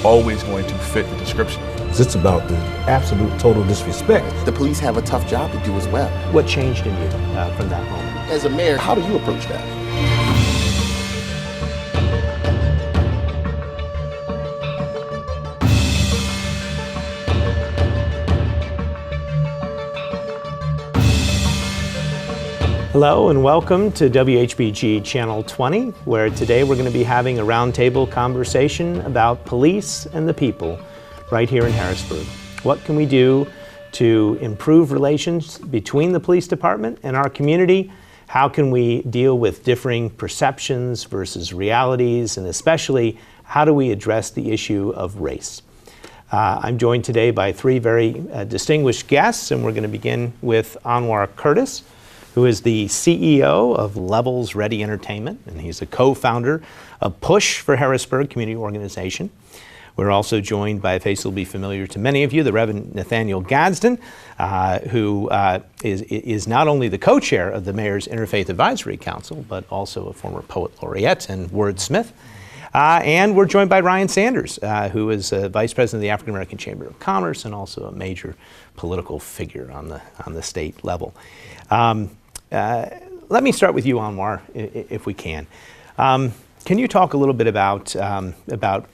always going to fit the description. It's about the absolute total disrespect. The police have a tough job to do as well. What changed in you from that moment? As a mayor, how do you approach that? Hello and welcome to WHBG Channel 20, where today we're going to be having a roundtable conversation about police and the people right here in Harrisburg. What can we do to improve relations between the police department and our community? How can we deal with differing perceptions versus realities? And especially, how do we address the issue of race? I'm joined today by three very distinguished guests, and we're going to begin with Anwar Curtis, who is the CEO of Levels Ready Entertainment, and he's a co-founder of Push for Harrisburg Community Organization. We're also joined by a face that will be familiar to many of you, the Reverend Gastons, who is not only the co-chair of the Mayor's Interfaith Advisory Council, but also a former poet laureate and wordsmith. And we're joined by Ryan Sanders, who is Vice President of the African American Chamber of Commerce and also a major political figure on the state level. Let me start with you, Anwar, if we can. Can you talk a little bit about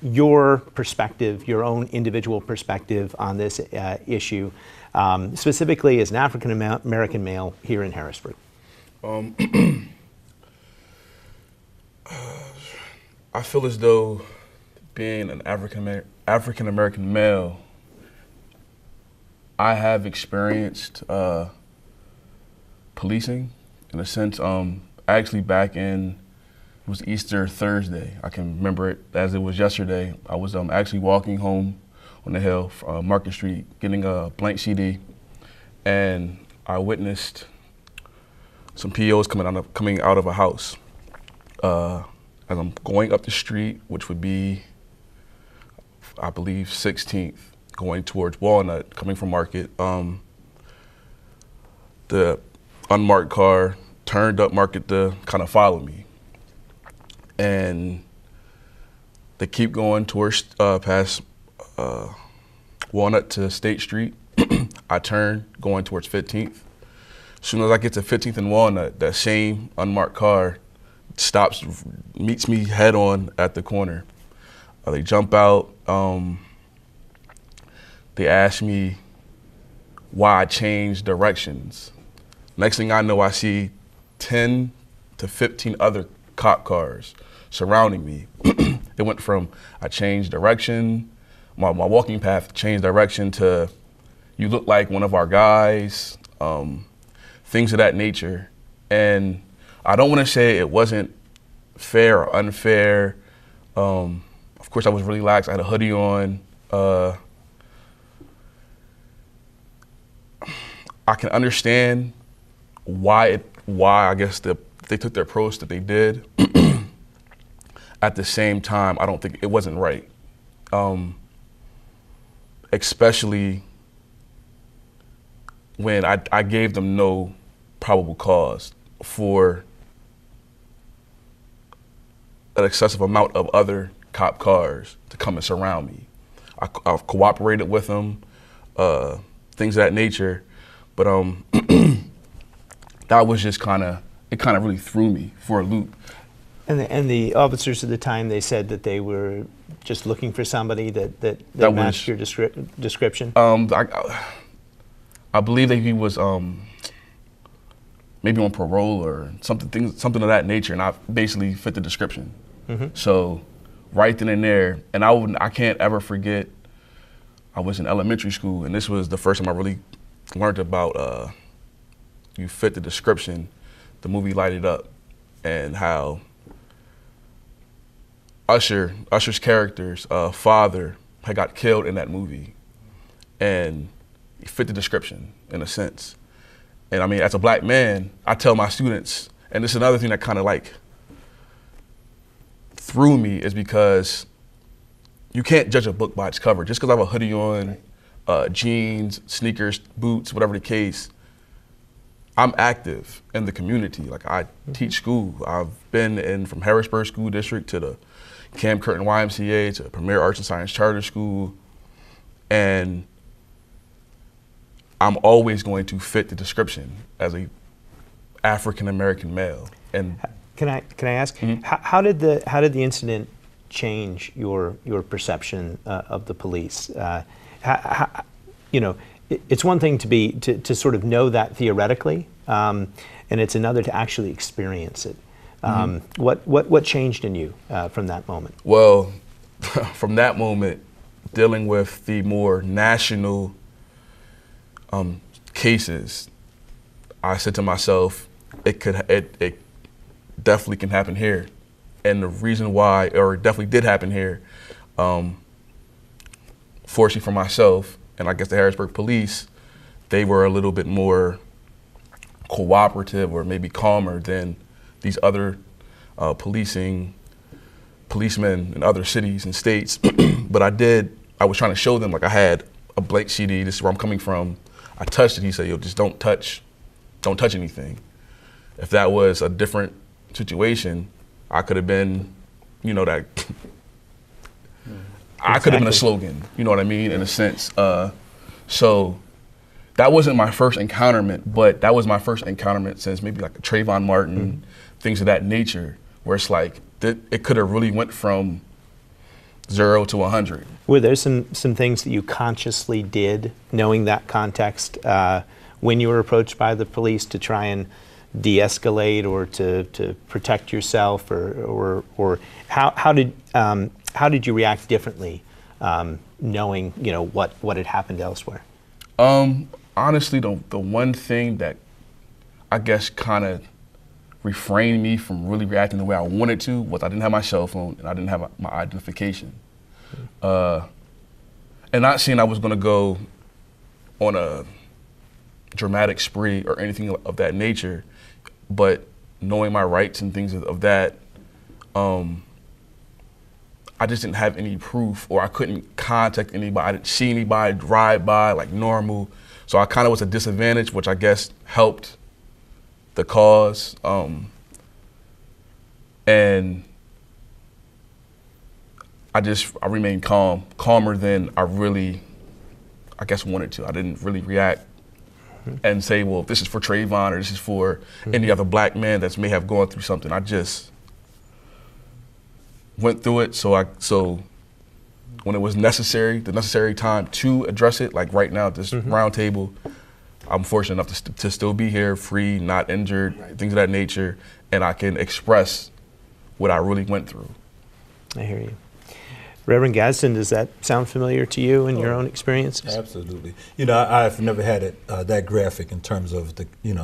your perspective, your own individual perspective on this issue, specifically as an African American male here in Harrisburg? I feel as though being an African American male, I have experienced policing in a sense. Actually, back in, it was Easter Thursday. I can remember it as it was yesterday. I was actually walking home on the hill, Market Street, getting a blank CD, and I witnessed some POs coming out of a house. As I'm going up the street, which would be, I believe, 16th, going towards Walnut, coming from Market, the unmarked car turned up Market to kind of follow me. And they keep going towards past Walnut to State Street. I turn going towards 15th. As soon as I get to 15th and Walnut, that same unmarked car stops, meets me head on at the corner. They jump out. They ask me why I changed directions. Next thing I know, I see 10 to 15 other cop cars surrounding me. It went from I changed direction, my walking path changed direction to you look like one of our guys, things of that nature. And I don't want to say it wasn't fair or unfair. Of course, I was really lax. I had a hoodie on. I can understand why I guess they took their approach that they did. At the same time, I don't think it wasn't right. Especially when I gave them no probable cause for an excessive amount of other cop cars to come and surround me. I've cooperated with them, things of that nature, but that was just it kind of really threw me for a loop. And the officers at the time, they said that they were just looking for somebody that matched your description? I believe that he was maybe on parole or something of that nature, and I basically fit the description. Mm-hmm. So right then and there, and I can't ever forget, I was in elementary school, and this was the first time I really learned about you fit the description, the movie Light It Up, and how Usher's character's father had got killed in that movie, and he fit the description in a sense. And I mean, as a black man, I tell my students, and this is another thing that kind of like threw me, is because you can't judge a book by its cover. Just because I have a hoodie on, jeans, sneakers, boots, whatever the case, I'm active in the community. Like I teach school. I've been from Harrisburg School District to the Camp Curtin YMCA to Premier Arts and Science Charter School, and I'm always going to fit the description as a African American male. And can I ask, how did the incident change your perception of the police? It's one thing to sort of know that theoretically, and it's another to actually experience it. What changed in you from that moment? Well, from that moment, dealing with the more national cases, I said to myself, it definitely can happen here. And the reason why, or it definitely did happen here, fortunately for myself, and I guess the Harrisburg police, they were a little bit more cooperative or maybe calmer than these other policemen in other cities and states. But I was trying to show them, like, I had a blank CD, this is where I'm coming from. I touched it, he said, yo, just don't touch anything. If that was a different situation, I could have been, that, I could have been a slogan, you know what I mean, in a sense. So that wasn't my first encounterment, but that was my first encounterment since maybe like Trayvon Martin, things of that nature, where it's like, it could have really went from 0 to 100. Were there some things that you consciously did, knowing that context, when you were approached by the police to try and de-escalate or to protect yourself, or how did you react differently, knowing what had happened elsewhere? Honestly, the one thing that I guess kind of refrained me from really reacting the way I wanted to was I didn't have my cell phone and I didn't have my identification. And not saying I was going to go on a dramatic spree or anything of that nature, but knowing my rights and things of that, I just didn't have any proof, or I couldn't contact anybody. I didn't see anybody drive by like normal. So I kind of was a disadvantage, which I guess helped the cause. And I remained calmer than I really, I guess, wanted to. I didn't really react and say, well, this is for Trayvon or this is for any other black man that may have gone through something. I just went through it. So when it was necessary, the necessary time to address it, like right now at this round table, I'm fortunate enough to still be here, free, not injured, things of that nature, and I can express what I really went through. I hear you. Reverend Gaston, does that sound familiar to you in your own experiences? Absolutely. I've never had it that graphic in terms of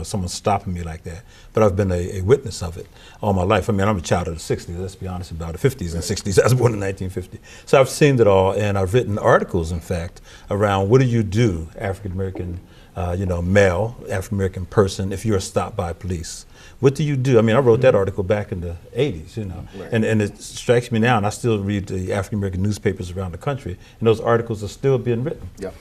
someone stopping me like that, but I've been a witness of it all my life. I mean, I'm a child of the 60s, let's be honest about it, 50s and 60s. I was born in 1950. So I've seen it all, and I've written articles, in fact, around what do you do, African-American, male, African-American person, if you're stopped by police. What do you do? I mean, I wrote that article back in the 80s, and it strikes me now, and I still read the African-American newspapers around the country, and those articles are still being written. Yep.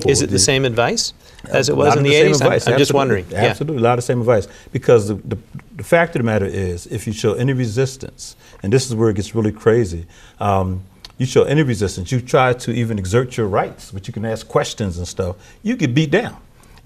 Is it the same advice as it was in the 80s? I'm just wondering. Absolutely, a lot of the same advice. Because the fact of the matter is, if you show any resistance, and this is where it gets really crazy, you show any resistance, you try to even exert your rights, but you can ask questions and stuff, you get beat down.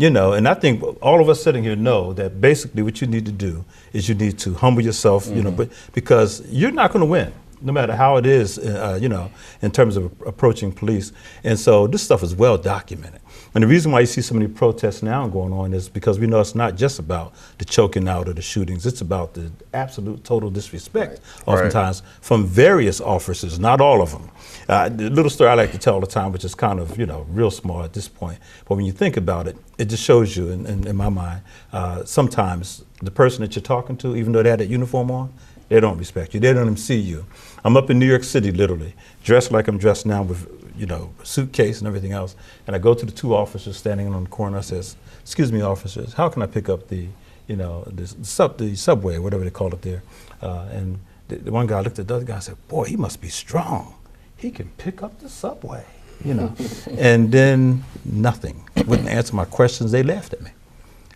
And I think all of us sitting here know that basically what you need to do is you need to humble yourself, but because you're not going to win, no matter how it is, in terms of approaching police. And so this stuff is well documented. And the reason why you see so many protests now going on is because we know it's not just about the choking out or the shootings. It's about the absolute total disrespect, oftentimes, from various officers, not all of them. The little story I like to tell all the time, which is kind of, real small at this point. But when you think about it, it just shows you, in my mind, sometimes the person that you're talking to, even though they had that uniform on, they don't respect you. They don't even see you. I'm up in New York City, literally, dressed like I'm dressed now with, suitcase and everything else. And I go to the two officers standing on the corner. I says, "Excuse me, officers, how can I pick up the subway, whatever they call it there?" And the one guy looked at the other guy and said, "Boy, he must be strong. He can pick up the subway." And then nothing. Wouldn't answer my questions. They laughed at me.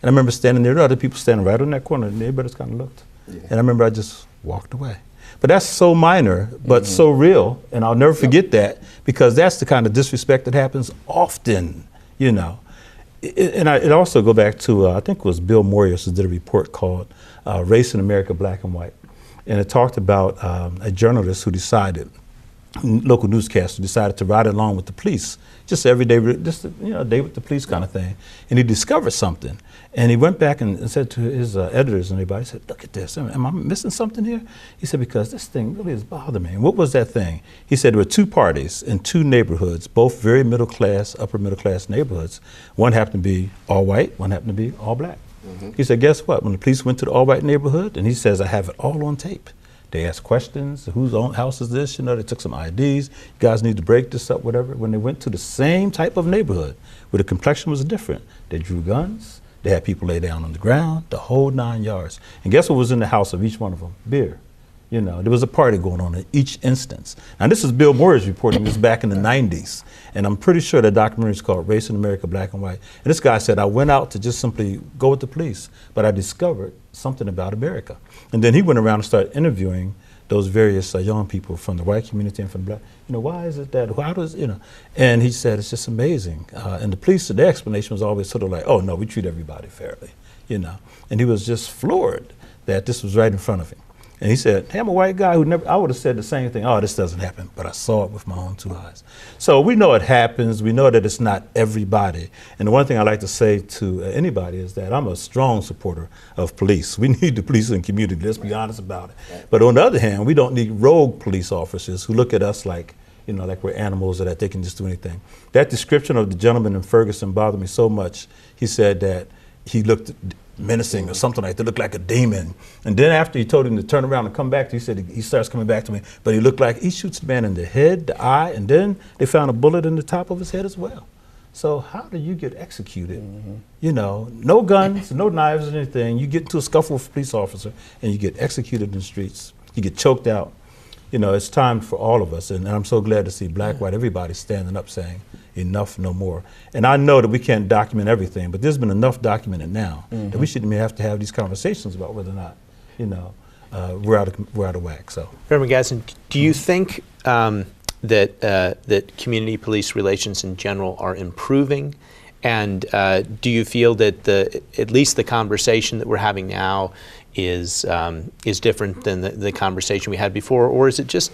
And I remember standing there, other people standing right on that corner, and everybody just kind of looked. Yeah. And I remember I just walked away. But that's so minor, but so real, and I'll never forget that, because that's the kind of disrespect that happens often, you know. And it also go back to, I think it was Bill Moyers who did a report called Race in America, Black and White. And it talked about a journalist who decided, local newscaster decided to ride along with the police, just every day, just a day with the police kind of thing. And he discovered something. And he went back and said to his editors and everybody, he said, look at this, am I missing something here? He said, because this thing really is bothering me. And what was that thing? He said there were two parties in two neighborhoods, both very middle class, upper middle class neighborhoods. One happened to be all white, one happened to be all black. He said, guess what? When the police went to the all white neighborhood, and he says, I have it all on tape. They asked questions, whose own house is this? You know, they took some IDs, you guys need to break this up, whatever. When they went to the same type of neighborhood, where the complexion was different, they drew guns, they had people lay down on the ground, the whole 9 yards. And guess what was in the house of each one of them? Beer. You know, there was a party going on in each instance. And this is Bill Moyers reporting this back in the 90s. And I'm pretty sure that documentary is called Race in America, Black and White. And this guy said, I went out to just simply go with the police, but I discovered something about America. And then he went around and started interviewing those various young people from the white community and from the black. You know, why is it that, how does, you know? And he said, it's just amazing. And the police, their explanation was always sort of like, oh no, we treat everybody fairly, you know? And he was just floored that this was right in front of him. And he said, hey, I'm a white guy who never, I would have said the same thing, oh, this doesn't happen, but I saw it with my own 2 eyes. So we know it happens, we know that it's not everybody. And the one thing I like to say to anybody is that I'm a strong supporter of police. We need the police in the community, let's be honest about it. But on the other hand, we don't need rogue police officers who look at us like, you know, like we're animals or that they can just do anything. That description of the gentleman in Ferguson bothered me so much. He said that he looked menacing or something like that, looked like a demon. And then after he told him to turn around and come back, he said he starts coming back to me, but he looked like he shoots the man in the head, the eye, and then they found a bullet in the top of his head as well. So how do you get executed? You know, no guns, no knives or anything. You get into a scuffle with a police officer and you get executed in the streets. You get choked out. You know, it's time for all of us, and I'm so glad to see black, white, everybody standing up saying, enough, no more. And I know that we can't document everything, but there's been enough documented now that we shouldn't even have to have these conversations about whether or not, you know, we're out of whack. So, Reverend Gastons, do you think that community police relations in general are improving? And do you feel that at least the conversation that we're having now is different than the conversation we had before, or is it just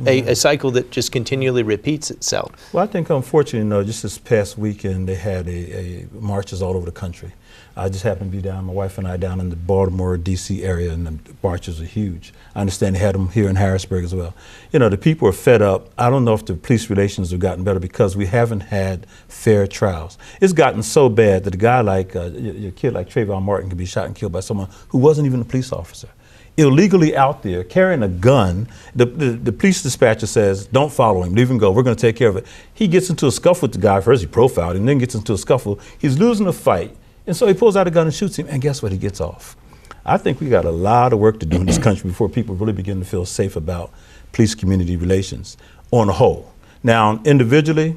a cycle that just continually repeats itself? Well, I think unfortunately, you know, just this past weekend they had a marches all over the country. I just happened to be down, my wife and I, down in the Baltimore, D.C. area, and the marches are huge. I understand they had them here in Harrisburg as well. You know, the people are fed up. I don't know if the police relations have gotten better because we haven't had fair trials. It's gotten so bad that a guy like, your kid like Trayvon Martin can be shot and killed by someone who wasn't even a police officer. Illegally out there, carrying a gun. The police dispatcher says, don't follow him, leave him go, we're gonna take care of it. He gets into a scuffle with the guy, first he profiled him, then gets into a scuffle. He's losing the fight, and so he pulls out a gun and shoots him, and guess what, he gets off. I think we got a lot of work to do in this country before people really begin to feel safe about police-community relations on the whole. Now, individually,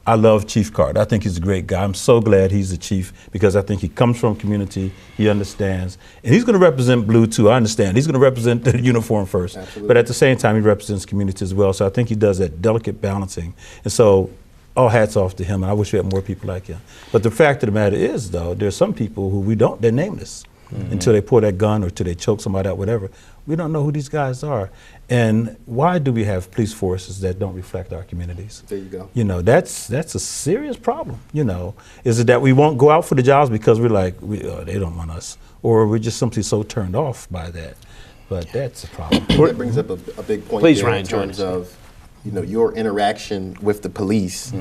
I love Chief Carter. I think he's a great guy. I'm so glad he's the chief because I think he comes from community, he understands, and he's gonna represent blue too, I understand. He's gonna represent the uniform first, but at the same time he represents community as well, so I think he does that delicate balancing. And so, all hats off to him, and I wish we had more people like him. But the fact of the matter is though, there's some people who they're nameless until they pull that gun or until they choke somebody out, whatever. We don't know who these guys are. And why do we have police forces that don't reflect our communities? There you go. You know, that's a serious problem, you know. Is it that we won't go out for the jobs because we're like, they don't want us, or we're just simply so turned off by that? But that's a problem. That brings up a big point. Please, there Ryan, in terms of, you know, your interaction with the police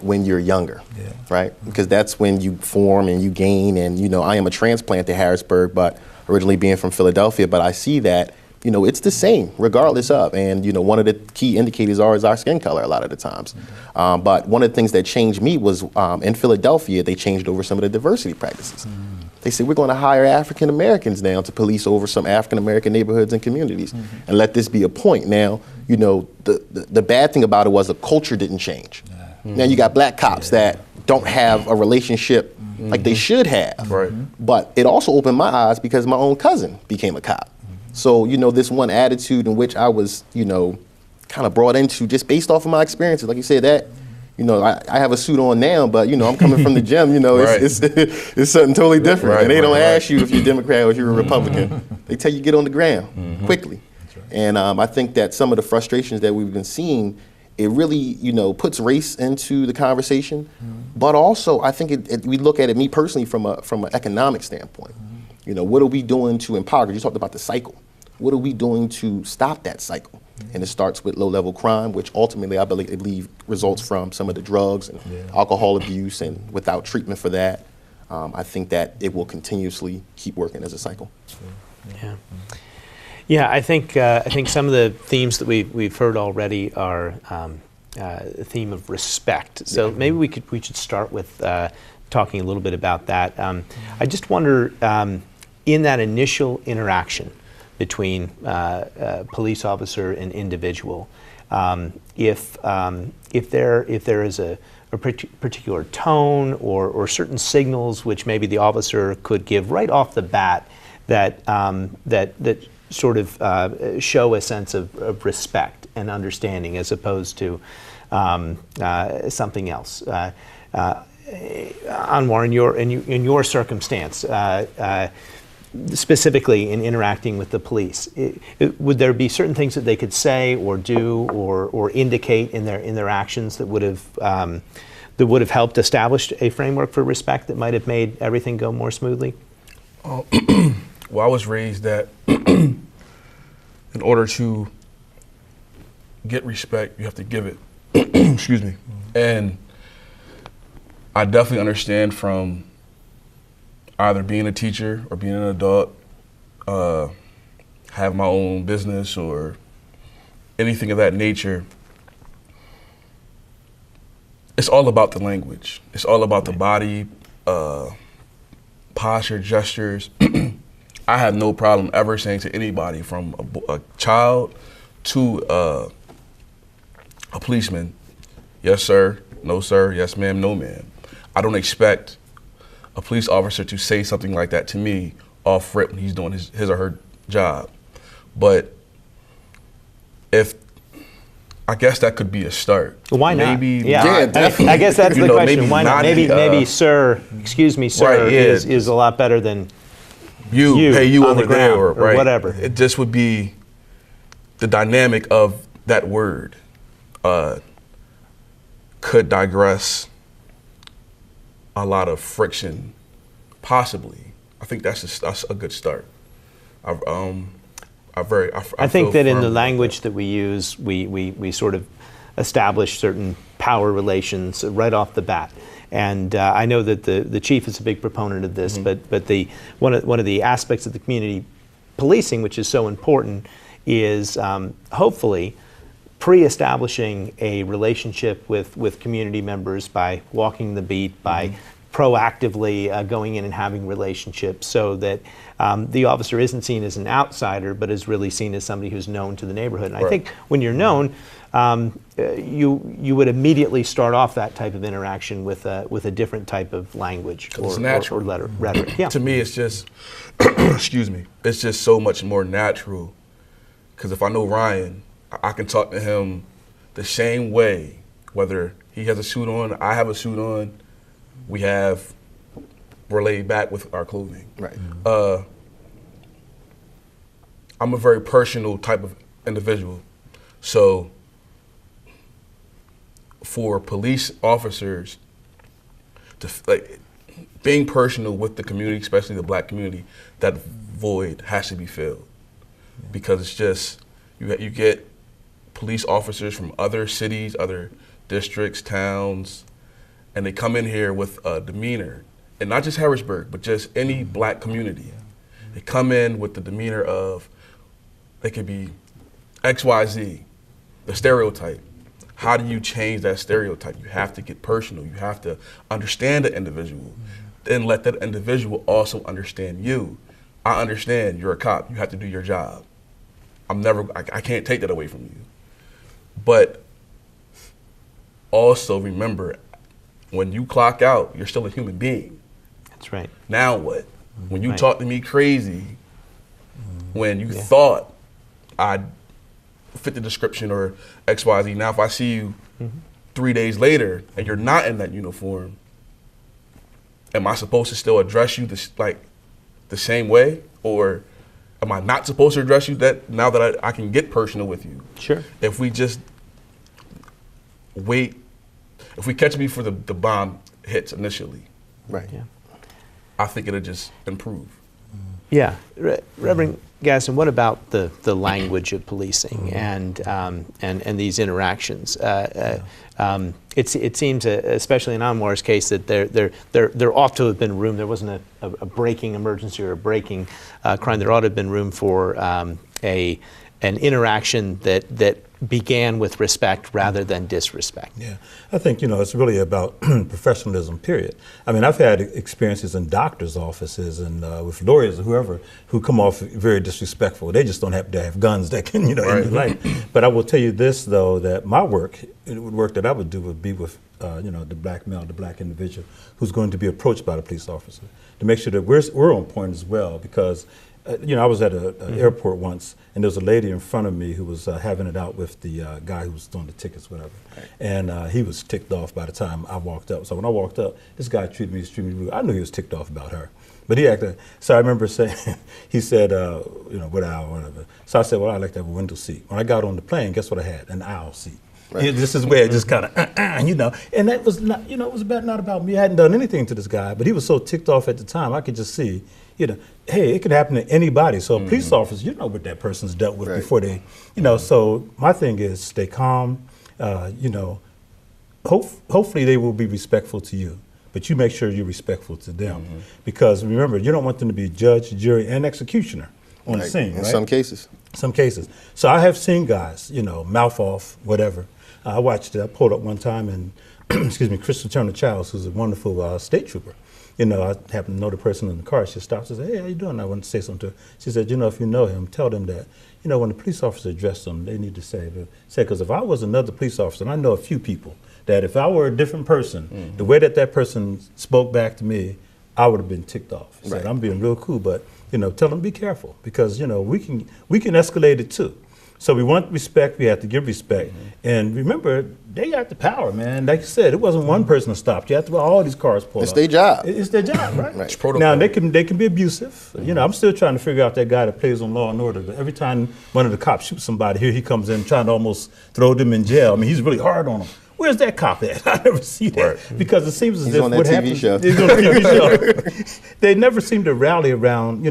when you're younger, right? Because that's when you form and you gain. And you know, I am a transplant to Harrisburg, but originally being from Philadelphia. But I see that, you know, it's the same regardless of. And you know, one of the key indicators is our skin color a lot of the times. But one of the things that changed me was in Philadelphia, they changed over some of the diversity practices. They said, we're going to hire African Americans now to police over some African American neighborhoods and communities, and let this be a point. Now, you know, the bad thing about it was the culture didn't change. Now you got black cops that don't have a relationship like they should have. But it also opened my eyes because my own cousin became a cop. So, this one attitude in which I was, kind of brought into just based off of my experiences. Like you said, that, I have a suit on now, but, I'm coming from the gym, Right. it's something totally different. Right, and they don't right. ask you if you're Democrat or if you're a Republican. They tell you get on the ground quickly. And I think that some of the frustrations that we've been seeing, it really, puts race into the conversation. But also, I think we look at it, me personally, from an economic standpoint. What are we doing to empower? 'Cause you talked about the cycle. What are we doing to stop that cycle? And it starts with low-level crime, which ultimately I believe results from some of the drugs and alcohol abuse, and without treatment for that, I think that it will continuously keep working as a cycle. Yeah, I think some of the themes that we've heard already are the theme of respect. So maybe we should start with talking a little bit about that. I just wonder, in that initial interaction between police officer and individual, if there is a particular tone or certain signals which maybe the officer could give right off the bat that sort of show a sense of respect and understanding as opposed to something else. Anwar, in your circumstance, specifically in interacting with the police, would there be certain things that they could say or do or indicate in their actions that would have helped establish a framework for respect that might have made everything go more smoothly? Well, I was raised that in order to get respect, you have to give it. Excuse me. And I definitely understand from either being a teacher or being an adult, have my own business or anything of that nature. It's all about the language. It's all about the body, posture, gestures. I have no problem ever saying to anybody, from a child to a policeman, yes, sir, no, sir, yes, ma'am, no, ma'am. I don't expect a police officer to say something like that to me off rip when he's doing his or her job. But I guess that could be a start. Why not? Maybe definitely. I guess that's the question. Why not? Maybe sir, excuse me, sir, right, yeah. is a lot better than you on over the there, ground, or right? whatever. It just would be the dynamic of that word could digress a lot of friction, possibly. I think that's a good start. I think feel that in the firmly language that we use, we sort of establish certain power relations right off the bat. And I know that the chief is a big proponent of this, but one of the aspects of the community policing, which is so important, is hopefully pre-establishing a relationship with community members by walking the beat, by proactively going in and having relationships, so that the officer isn't seen as an outsider, but is really seen as somebody who's known to the neighborhood. And I think when you're known, you would immediately start off that type of interaction with a different type of language or rhetoric. Yeah. To me, it's just, excuse me, it's just so much more natural. Because if I know Ryan, I can talk to him the same way, whether he has a suit on, I have a suit on, we're laid back with our clothing. Right. I'm a very personal type of individual. So for police officers to being personal with the community, especially the black community, that void has to be filled. Because it's just, you get police officers from other cities, other districts, towns, and they come in here with a demeanor, and not just Harrisburg, but just any black community. They come in with the demeanor of, they could be XYZ, the stereotype. How do you change that stereotype? You have to get personal. You have to understand the individual, then let that individual also understand you. I understand you're a cop. You have to do your job. I can't take that away from you. But also remember, when you clock out, you're still a human being. That's right. Now what? When you talk to me crazy, when you thought I fit the description or XYZ. Now, if I see you 3 days later and you're not in that uniform, am I supposed to still address you the same way, or am I not supposed to address you that now that I can get personal with you? Sure. If we just wait, if we catch me for the bomb hits initially, Right. Yeah. I think it'll just improve. Yeah, Reverend Gaston, what about the language of policing and these interactions? It seems, especially in Anwar's case, that there ought to have been room. There wasn't a breaking emergency or a breaking crime. There ought to have been room for an interaction that began with respect rather than disrespect. Yeah, I think, it's really about professionalism, period. I mean, I've had experiences in doctors' offices and with lawyers or whoever who come off very disrespectful. They just don't happen to have guns that can, end your life. But I will tell you this, though, that my work that I would do would be with, the black male, the black individual who's going to be approached by the police officer to make sure that we're on point as well, because I was at an airport once, and there was a lady in front of me who was having it out with the guy who was doing the tickets, whatever. Right. And he was ticked off by the time I walked up. So when I walked up, this guy treated me extremely rude. I knew he was ticked off about her, but he acted. So I remember saying, he said, what aisle, whatever. So I said, well, I like to have a window seat. When I got on the plane, guess what I had? An aisle seat. Right. This is where it just kind of, and that was not, it was not about me. I hadn't done anything to this guy, but he was so ticked off at the time, I could just see, hey, it could happen to anybody. So a police officer, you know what that person's dealt with before they, so my thing is stay calm, hopefully they will be respectful to you, but you make sure you're respectful to them. Because remember, you don't want them to be judge, jury, and executioner on the scene, right? In some cases. Some cases. So I have seen guys, mouth off, whatever. I I pulled up one time and, Crystal Turner Childs, who's a wonderful state trooper. I happen to know the person in the car. She stops and says, hey, how you doing? I want to say something to her. She said, if you know him, tell them that, when the police officer addressed them, they need to say, because if I was another police officer, and I know a few people, that if I were a different person, the way that person spoke back to me, I would have been ticked off. Said, I'm being real cool, but, tell them be careful, because, we can escalate it too. So we want respect, we have to give respect. And remember, they got the power, man. Like you said, it wasn't one person that stopped. You have to all these cars pulled up. It's their job. It's their job, right? It's protocol. Now, they can be abusive. I'm still trying to figure out that guy that plays on Law and Order. Every time one of the cops shoots somebody, here he comes in trying to almost throw them in jail. I mean, he's really hard on them. Where's that cop at? I never see that. Because it seems as He's if on that what TV happens, show. he's on a TV show. They never seem to rally around,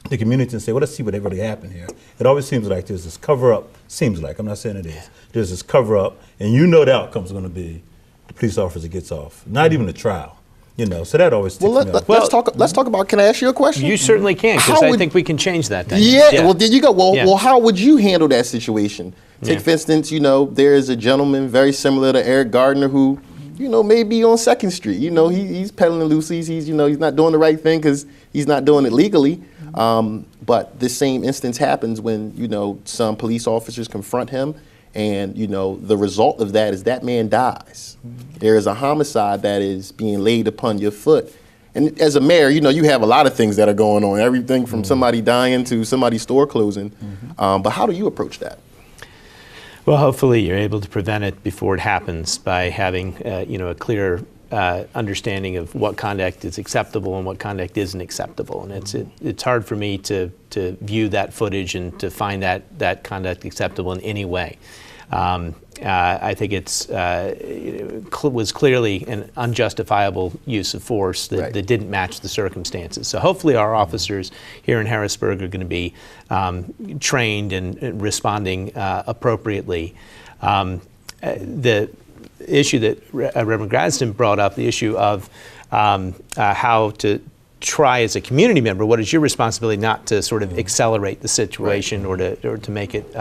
the community and say, well, let's see what really happened here. It always seems like there's this cover-up, seems like, I'm not saying it is, there's this cover-up, and the outcome's going to be the police officer gets off, not even a trial, so that always sticks me off. Let's talk about, can I ask you a question? You certainly can, because I think we can change that then. Yeah, well, there you go. Well, how would you handle that situation? Take, for instance, there is a gentleman very similar to Eric Gardner who, maybe on 2nd Street, he's peddling loosies, he's not doing the right thing because he's not doing it legally. But the same instance happens when, some police officers confront him and, the result of that is that man dies. There is a homicide that is being laid upon your foot. And as a mayor, you have a lot of things that are going on, everything from somebody dying to somebody's store closing. But how do you approach that? Well, hopefully you're able to prevent it before it happens by having, a clear understanding of what conduct is acceptable and what conduct isn't acceptable. And it's hard for me to view that footage and to find that conduct acceptable in any way. I think it was clearly an unjustifiable use of force that didn't match the circumstances. So hopefully our officers here in Harrisburg are going to be trained and responding appropriately. The issue that Reverend Gastons brought up, the issue of how to try as a community member, what is your responsibility not to sort of accelerate the situation or to make it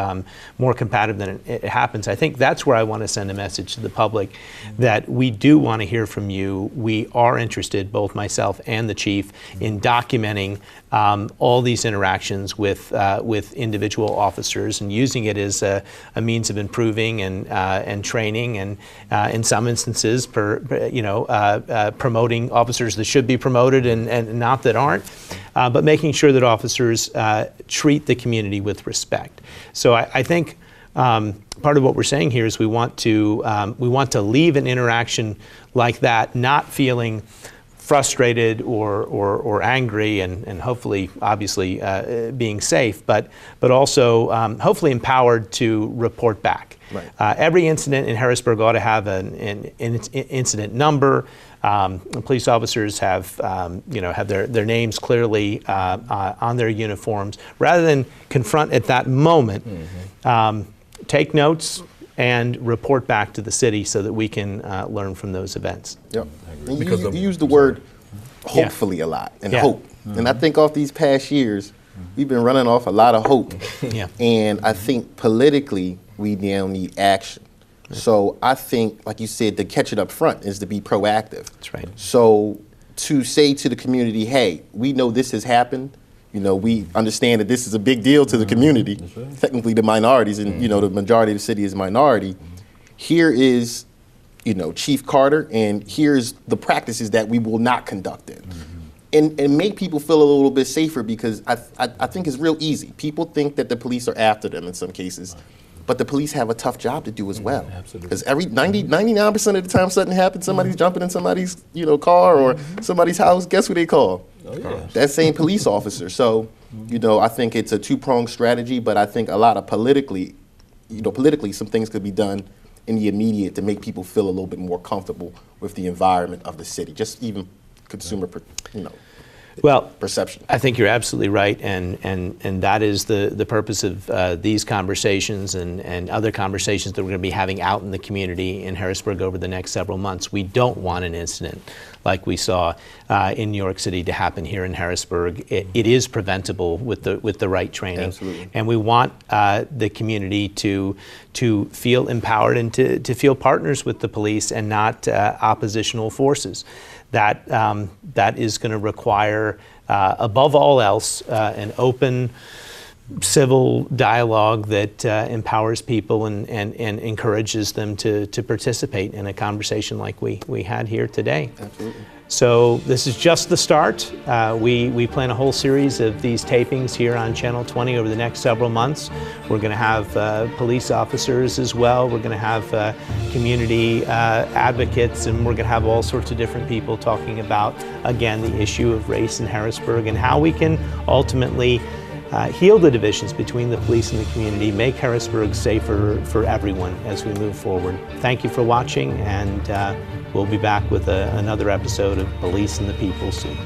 more competitive than it happens. I think that's where I want to send a message to the public that we do want to hear from you. We are interested, both myself and the chief, in documenting all these interactions with individual officers and using it as a means of improving and training and in some instances promoting officers that should be promoted and not that aren't. but making sure that officers treat the community with respect. So I think part of what we're saying here is we want to leave an interaction like that not feeling frustrated or angry, and hopefully, obviously, being safe, but also hopefully empowered to report back. Right. Every incident in Harrisburg ought to have an incident number. Police officers have have their names clearly on their uniforms, rather than confront at that moment. Take notes and report back to the city so that we can learn from those events. Yep. And you use the word hopefully a lot, and hope. And I think off these past years, we've been running off a lot of hope. And I think politically, we now need action. So I think, like you said, to catch it up front is to be proactive. That's right. So to say to the community, hey, we know this has happened. We understand that this is a big deal to the community, technically the minorities, and the majority of the city is minority. Here is, Chief Carter, and here's the practices that we will not conduct in. And make people feel a little bit safer, because I think it's real easy. People think that the police are after them in some cases, but the police have a tough job to do as well. Because 99% of the time something happens, somebody's jumping in somebody's car or somebody's house, guess who they call? That same police officer. So, I think it's a two-pronged strategy, but I think a lot of politically some things could be done in the immediate to make people feel a little bit more comfortable with the environment of the city, just even consumer, perception. I think you're absolutely right, and that is the purpose of these conversations and other conversations that we're going to be having out in the community in Harrisburg over the next several months. We don't want an incident like we saw in New York City to happen here in Harrisburg. It is preventable with the right training. Absolutely. And we want the community to feel empowered and to feel partners with the police and not oppositional forces. That is going to require, above all else, an open, civil dialogue that empowers people and encourages them to participate in a conversation like we had here today. Absolutely. So this is just the start. We plan a whole series of these tapings here on Channel 20 over the next several months. We're going to have police officers as well. We're going to have community advocates, and we're going to have all sorts of different people talking about, again, the issue of race in Harrisburg and how we can ultimately heal the divisions between the police and the community, make Harrisburg safer for everyone as we move forward. Thank you for watching, and we'll be back with another episode of Police and the People soon.